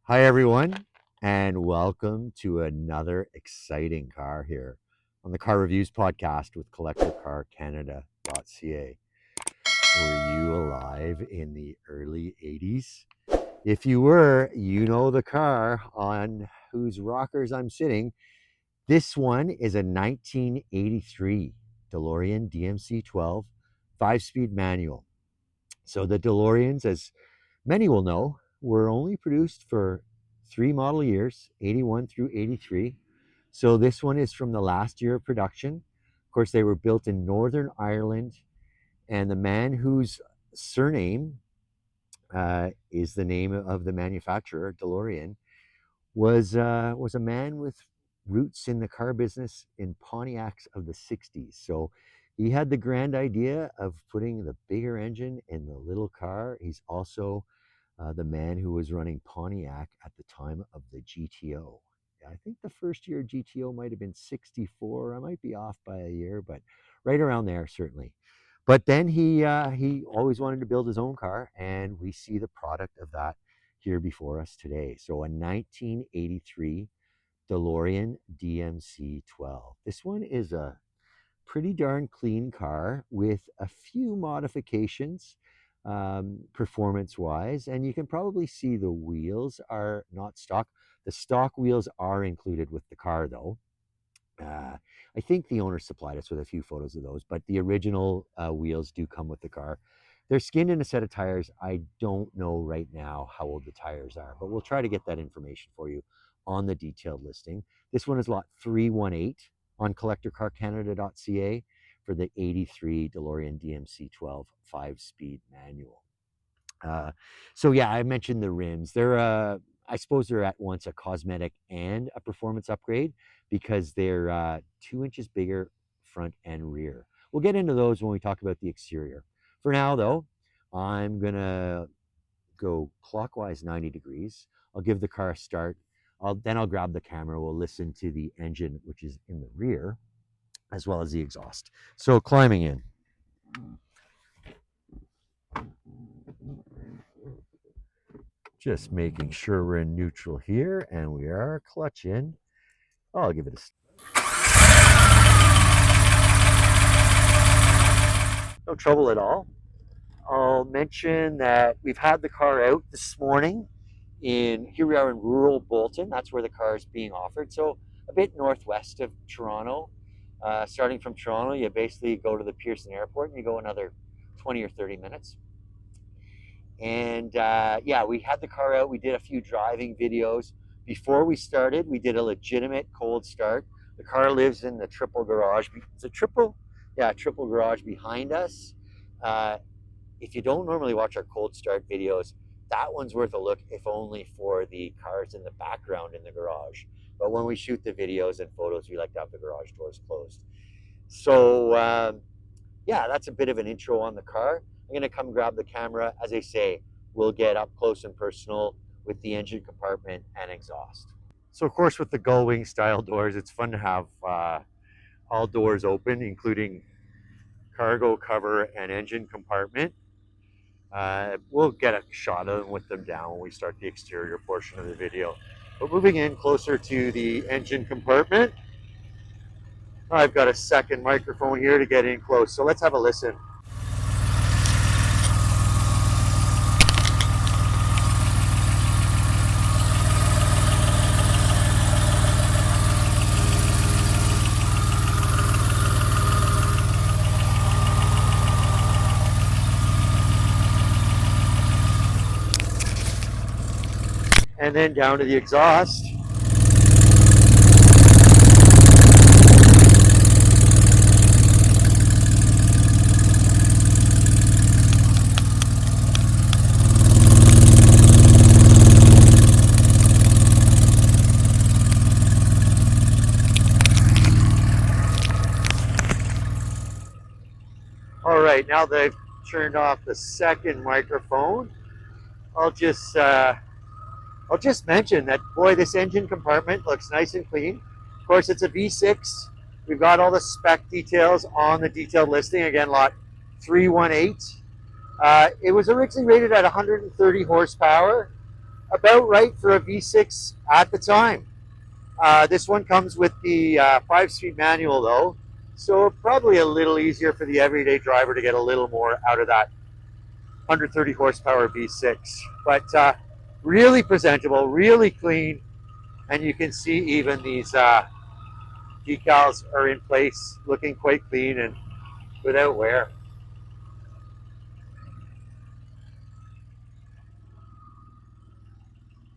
Hi, everyone, and welcome to another exciting car here on the Car Reviews podcast with CollectorCarCanada.ca. Were you alive in the early 80s? If you were, you know the car on whose rockers I'm sitting. This one is a 1983 Delorean DMC-12 5-speed manual. So the DeLoreans, as many will know, were only produced for 3 model years, 81 through 83. So this one is from the last year of production. Of course, they were built in Northern Ireland, and the man whose surname is the name of the manufacturer, DeLorean, was a man with roots in the car business in Pontiacs of the 60s. So he had the grand idea of putting the bigger engine in the little car. He's also the man who was running Pontiac at the time of the GTO. I think the first year GTO might have been 64. I might be off by a year, but right around there, certainly. But then he always wanted to build his own car, and we see the product of that here before us today. So a 1983 DeLorean DMC-12. This one is a pretty darn clean car with a few modifications performance wise, and you can probably see the wheels are not stock. The stock wheels are included with the car though. uh, I think the owner supplied us with a few photos of those, but the original wheels do come with the car. They're skinned in a set of tires. I don't know right now how old the tires are, but we'll try to get that information for you on the detailed listing. This one is lot 318 on collectorcarcanada.ca for the 83 DeLorean DMC-12 5-speed manual. Uh, so yeah, I mentioned the rims. I suppose they're at once a cosmetic and a performance upgrade because they're 2 inches bigger front and rear. We'll get into those when we talk about the exterior. For now, though, I'm gonna go clockwise 90 degrees. I'll give the car a start. Then I'll grab the camera. We'll listen to the engine, which is in the rear, as well as the exhaust. So climbing in. Just making sure we're in neutral here, and we are. Clutch in. I'll give it a. No trouble at all. I'll mention that we've had the car out this morning. Here we are in rural Bolton. That's where the car is being offered. So a bit northwest of Toronto. Starting from Toronto, you basically go to the Pearson Airport, and you go another 20 or 30 minutes. And yeah, we had the car out. We did a few driving videos. Before we started, we did a legitimate cold start. The car lives in the triple garage. It's a triple, yeah, triple garage behind us. Uh, if you don't normally watch our cold start videos, that one's worth a look, if only for the cars in the background in the garage. But when we shoot the videos and photos, we like to have the garage doors closed. So yeah, that's a bit of an intro on the car. I'm gonna come grab the camera. As I say, we'll get up close and personal with the engine compartment and exhaust. So of course, with the gull wing style doors, it's fun to have all doors open, including cargo cover and engine compartment. We'll get a shot of them with them down when we start the exterior portion of the video. But moving in closer to the engine compartment, I've got a second microphone here to get in close. So let's have a listen. And then down to the exhaust. All right, now that I've turned off the second microphone, I'll just mention that, boy, this engine compartment looks nice and clean. Of course, it's a V6. We've got all the spec details on the detailed listing. Again, lot 318. It was originally rated at 130 horsepower. about right for a V6 at the time. This one comes with the 5-speed manual though, so probably a little easier for the everyday driver to get a little more out of that 130 horsepower V6. But really presentable, really clean, and you can see even these decals are in place, looking quite clean and without wear.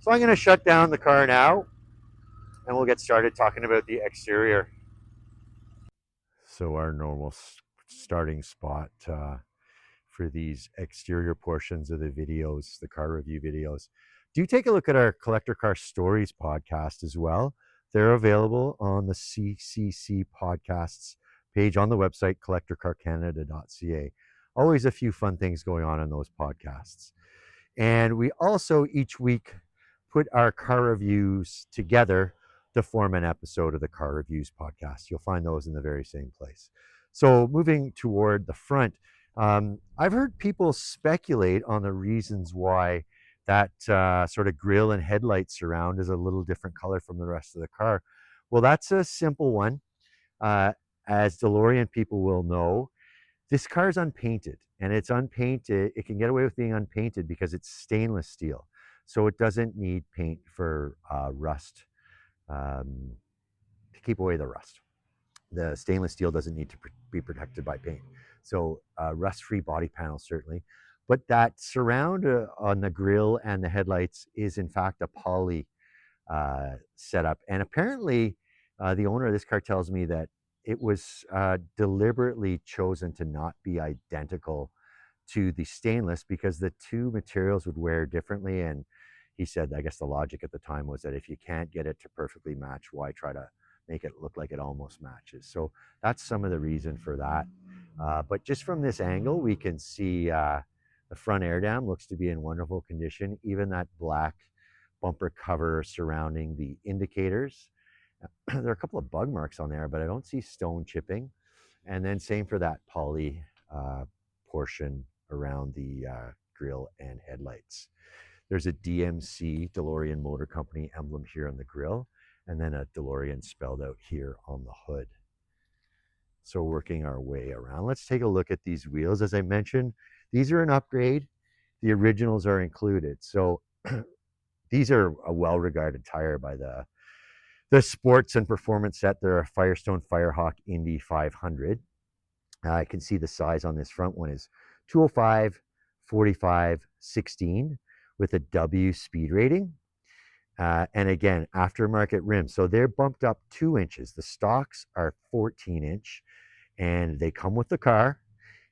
So I'm going to shut down the car now and we'll get started talking about the exterior. So our normal starting spot for these exterior portions of the videos, the car review videos. Do take a look at our Collector Car Stories podcast as well. They're available on the CCC podcasts page on the website, collectorcarcanada.ca. Always a few fun things going on in those podcasts. And we also each week put our car reviews together to form an episode of the Car Reviews podcast. You'll find those in the very same place. So moving toward the front, I've heard people speculate on the reasons why that sort of grille and headlight surround is a little different color from the rest of the car. Well, that's a simple one. As DeLorean people will know, this car is unpainted, and it's unpainted. It can get away with being unpainted because it's stainless steel. So it doesn't need paint for rust, to keep away the rust. The stainless steel doesn't need to be protected by paint. So rust-free body panel, certainly. But that surround on the grille and the headlights is in fact a poly setup. And apparently the owner of this car tells me that it was deliberately chosen to not be identical to the stainless because the two materials would wear differently. And he said, I guess the logic at the time was that if you can't get it to perfectly match, why try to make it look like it almost matches? So that's some of the reason for that. But just from this angle, we can see the front air dam looks to be in wonderful condition. Even that black bumper cover surrounding the indicators. There are a couple of bug marks on there, but I don't see stone chipping. And then same for that poly portion around the grille and headlights. There's a DMC, Delorean Motor Company emblem here on the grille, and then a DeLorean spelled out here on the hood. So working our way around, let's take a look at these wheels. As I mentioned, these are an upgrade. The originals are included. So these are a well-regarded tire by the sports and performance set. They're a Firestone Firehawk Indy 500. I can see the size on this front one is 205, 45, 16 with a W speed rating. And again, aftermarket rims. So they're bumped up 2 inches. The stocks are 14 inch and they come with the car.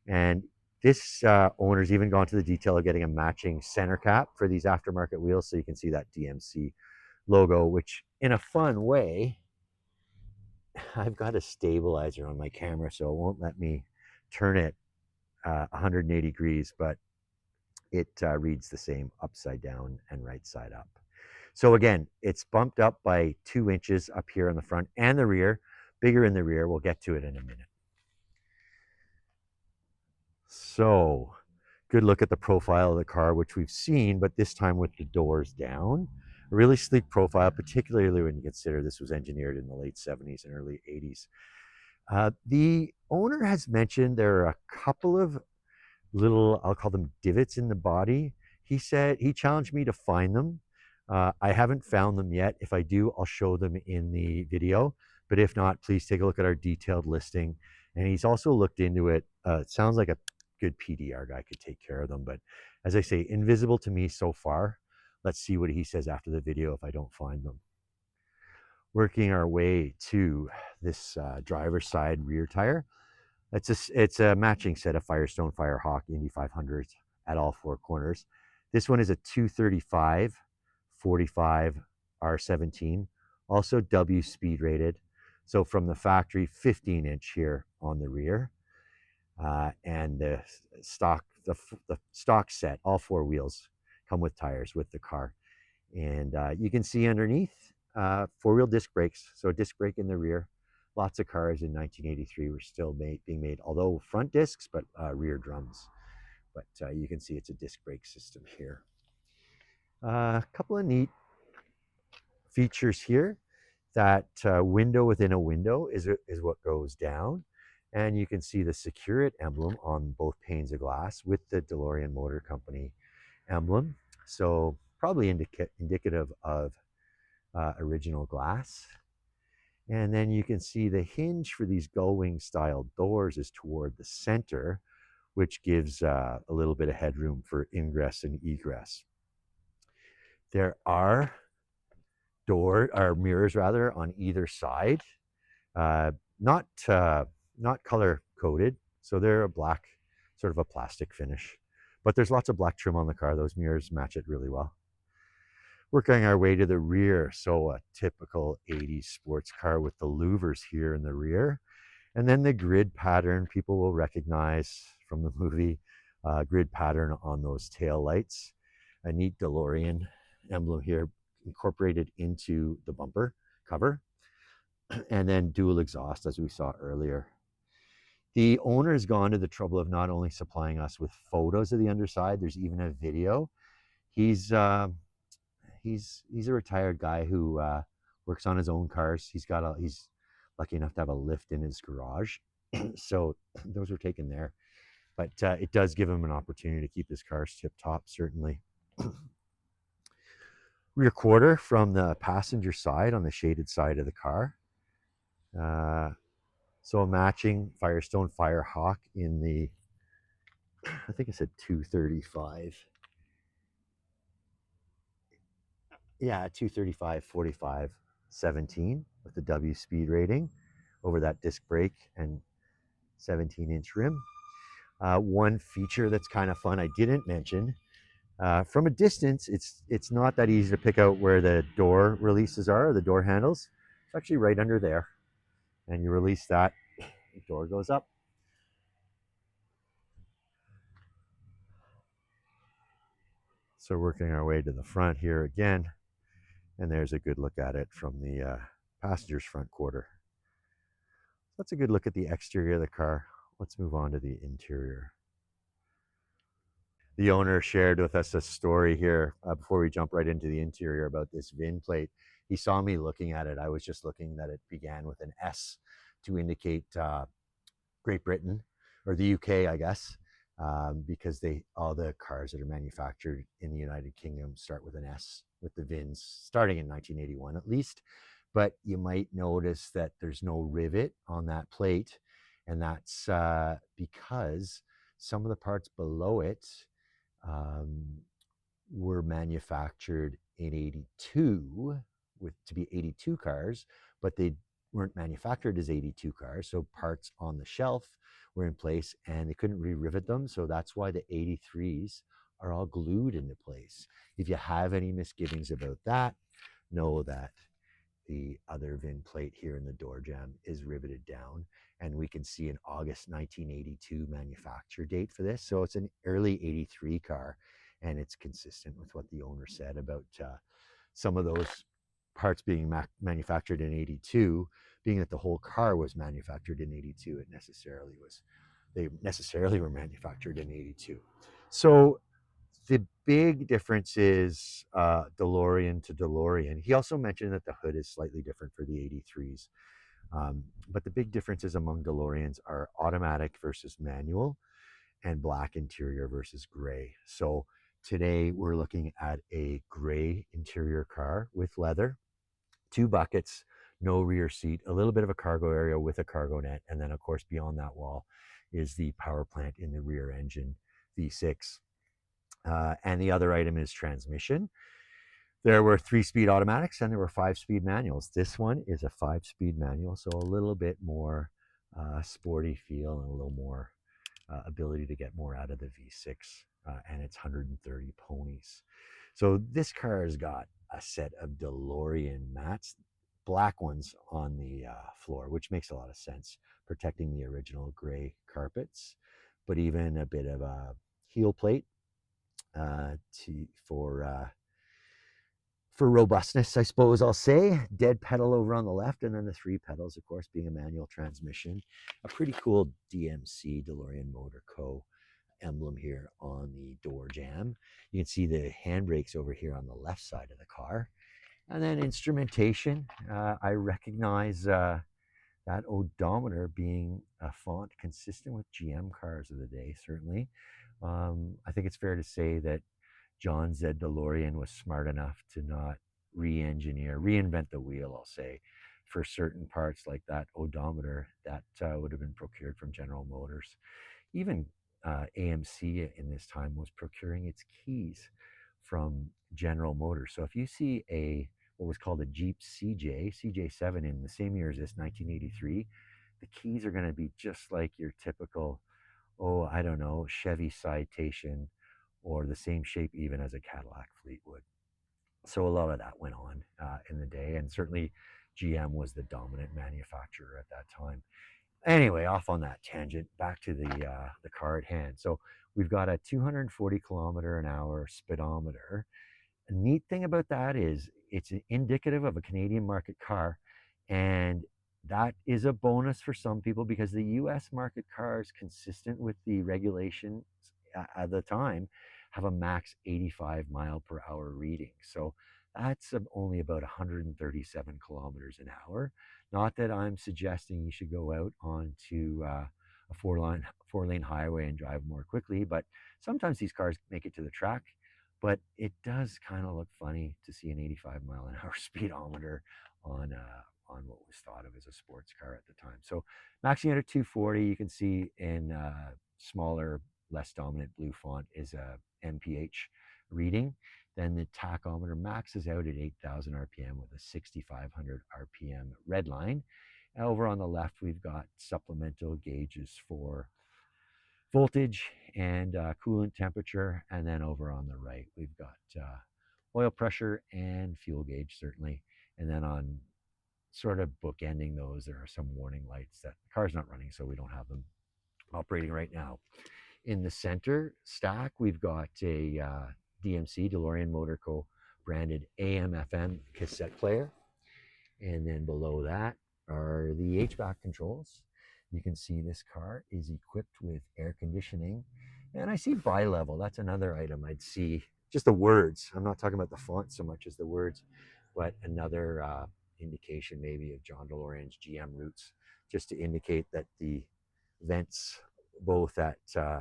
And this owner's even gone to the detail of getting a matching center cap for these aftermarket wheels. So you can see that DMC logo, which in a fun way, I've got a stabilizer on my camera, so it won't let me turn it 180 degrees, but it reads the same upside down and right side up. So again, it's bumped up by 2 inches up here on the front and the rear, bigger in the rear. We'll get to it in a minute. So good look at the profile of the car, which we've seen, but this time with the doors down. A really sleek profile, particularly when you consider this was engineered in the late 70s and early 80s. The owner has mentioned there are a couple of little, I'll call them divots in the body. He said he challenged me to find them. I haven't found them yet. If I do, I'll show them in the video. But if not, please take a look at our detailed listing. And he's also looked into it. It sounds like a good PDR guy could take care of them. But as I say, invisible to me so far. Let's see what he says after the video if I don't find them. Working our way to this driver's side rear tire. It's a matching set of Firestone Firehawk Indy 500s at all 4 corners. This one is a 235 45 R17, also W speed rated. So from the factory, 15 inch here on the rear. And the stock set, all 4 wheels come with tires with the car. And you can see underneath 4-wheel disc brakes. So disc brake in the rear. Lots of cars in 1983 were still being made, although front discs, but rear drums. But you can see it's a disc brake system here. A couple of neat features here. That window within a window is what goes down. And you can see the Secure It emblem on both panes of glass with the DeLorean Motor Company emblem. So probably indicative of original glass. And then you can see the hinge for these gull wing style doors is toward the center, which gives a little bit of headroom for ingress and egress. There are mirrors rather on either side, uh, not not color coded, so they're a black, sort of a plastic finish. But there's lots of black trim on the car. Those mirrors match it really well. Working our way to the rear, so a typical 80s sports car with the louvers here in the rear. And then the grid pattern, people will recognize from the movie, grid pattern on those tail lights. A neat DeLorean emblem here incorporated into the bumper cover. And then dual exhaust, as we saw earlier. The owner has gone to the trouble of not only supplying us with photos of the underside, there's even a video. He's a retired guy who works on his own cars. He's lucky enough to have a lift in his garage, so those were taken there. But it does give him an opportunity to keep his cars tip top, certainly. Rear quarter from the passenger side on the shaded side of the car. So a matching Firestone Firehawk in the, I think I said 235. Yeah, 235, 45, 17 with the W speed rating over that disc brake and 17-inch rim. One feature that's kind of fun I didn't mention, from a distance, it's not that easy to pick out where the door releases are, the door handles. It's actually right under there. And you release that, the door goes up. So working our way to the front here again, and there's a good look at it from the passenger's front quarter. That's a good look at the exterior of the car. Let's move on to the interior. The owner shared with us a story here before we jump right into the interior about this VIN plate. He saw me looking at it. I was just looking that it began with an S to indicate Great Britain, or the UK, I guess, because all the cars that are manufactured in the United Kingdom start with an S, with the VINs starting in 1981 at least. But you might notice that there's no rivet on that plate, and that's because some of the parts below it were manufactured in 82 to be 82 cars, but they weren't manufactured as 82 cars. So parts on the shelf were in place and they couldn't re-rivet them. So that's why the 83s are all glued into place. If you have any misgivings about that, know that the other VIN plate here in the door jamb is riveted down, and we can see an August 1982 manufacture date for this. So it's an early 83 car, and it's consistent with what the owner said about some of those parts being manufactured in 82, being that the whole car was manufactured in 82. They necessarily were manufactured in 82. So the big difference is DeLorean to DeLorean. He also mentioned that the hood is slightly different for the 83s. But the big differences among DeLoreans are automatic versus manual, and black interior versus gray. So today we're looking at a gray interior car with leather, 2 buckets, no rear seat, a little bit of a cargo area with a cargo net, and then of course beyond that wall is the power plant in the rear engine, V6. And the other item is transmission. There were 3-speed automatics and there were 5-speed manuals. This one is a 5-speed manual, so a little bit more sporty feel and a little more ability to get more out of the V6, and it's 130 ponies. So this car has got a set of DeLorean mats, black ones on the floor, which makes a lot of sense, protecting the original gray carpets, but even a bit of a heel plate for robustness, I suppose I'll say. Dead pedal over on the left, and then the 3 pedals, of course, being a manual transmission. A pretty cool DMC, DeLorean Motor Co. emblem here on the door jamb. You can see the handbrakes over here on the left side of the car. And then instrumentation, I recognize that odometer being a font consistent with GM cars of the day, certainly. I think it's fair to say that John Z. Delorean was smart enough to not reinvent the wheel, I'll say, for certain parts like that odometer that would have been procured from General Motors. Even AMC in this time was procuring its keys from General Motors. So if you see what was called a Jeep CJ7 in the same year as this, 1983, the keys are going to be just like your typical, oh, I don't know, Chevy Citation, or the same shape even as a Cadillac Fleetwood. So a lot of that went on in the day, and certainly GM was the dominant manufacturer at that time. Anyway, off on that tangent, back to the car at hand. So we've got a 240 kilometer an hour speedometer. A neat thing about that is it's indicative of a Canadian market car, and that is a bonus for some people because the US market cars, consistent with the regulations at the time, have a max 85 mile per hour reading. So that's only about 137 kilometers an hour. Not that I'm suggesting you should go out onto a four lane highway and drive more quickly, but sometimes these cars make it to the track. But it does kind of look funny to see an 85 mile an hour speedometer on what was thought of as a sports car at the time. So maxing out at 240, you can see in smaller, less dominant blue font is a MPH reading. Then the tachometer maxes out at 8,000 RPM with a 6,500 RPM red line. Over on the left, we've got supplemental gauges for voltage and coolant temperature. And then over on the right, we've got oil pressure and fuel gauge, certainly. And then on sort of bookending those, there are some warning lights that the car's not running, so we don't have them operating right now. In the center stack, we've got a DMC, Delorean Motor Co. branded AM/FM cassette player. And then below that are the HVAC controls. You can see this car is equipped with air conditioning. And I see bi-level. That's another item I'd see. Just the words. I'm not talking about the font so much as the words, but another indication maybe of John DeLorean's GM roots, just to indicate that the vents both at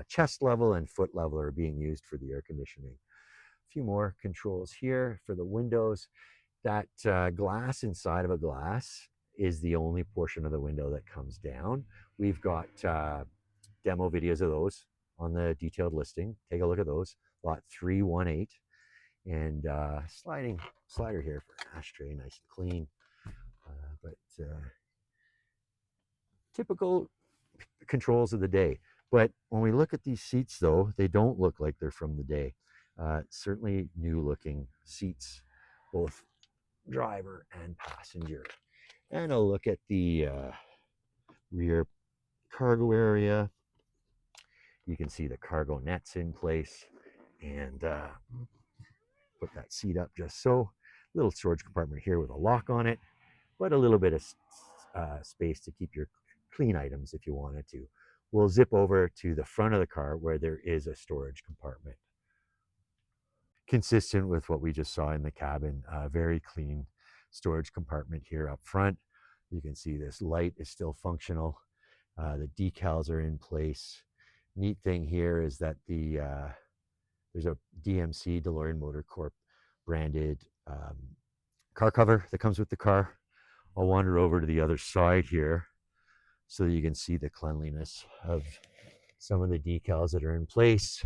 chest level and foot level are being used for the air conditioning. A few more controls here for the windows. That glass inside of a glass is the only portion of the window that comes down. We've got demo videos of those on the detailed listing. Take a look at those. Lot 318. And slider here for an ashtray, nice and clean. But typical controls of the day. But when we look at these seats, though, they don't look like they're from the day. Certainly new looking seats, both driver and passenger. And a look at the rear cargo area. You can see the cargo nets in place, and put that seat up just so. Little storage compartment here with a lock on it, but a little bit of space to keep your clean items if you wanted to. We'll zip over to the front of the car where there is a storage compartment. Consistent with what we just saw in the cabin, very clean storage compartment here up front. You can see this light is still functional. The decals are in place. Neat thing here is that there's a DMC, Delorean Motor Corp branded car cover that comes with the car. I'll wander over to the other side here so that you can see the cleanliness of some of the decals that are in place,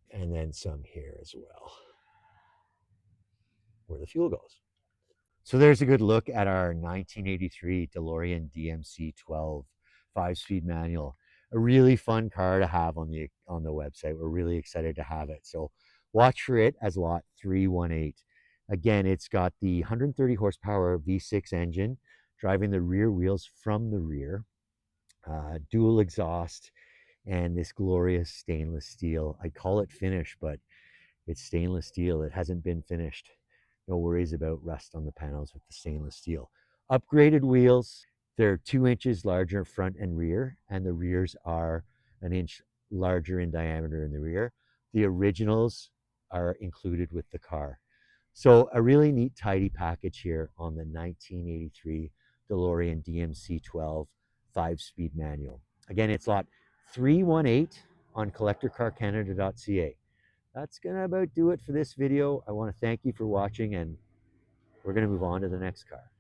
and then some here as well where the fuel goes. So there's a good look at our 1983 DeLorean DMC-12 5-speed manual. A really fun car to have on the website. We're really excited to have it. So watch for it as lot 318. Again, it's got the 130 horsepower V6 engine driving the rear wheels from the rear, dual exhaust, and this glorious stainless steel. I call it finish, but it's stainless steel. It hasn't been finished. No worries about rust on the panels with the stainless steel. Upgraded wheels. They're 2 inches larger front and rear, and the rears are an inch larger in diameter in the rear. The originals are included with the car. So a really neat, tidy package here on the 1983 DeLorean DMC-12 5-speed manual. Again, it's lot 318 on collectorcarcanada.ca. That's gonna about do it for this video. I want to thank you for watching, and we're gonna move on to the next car.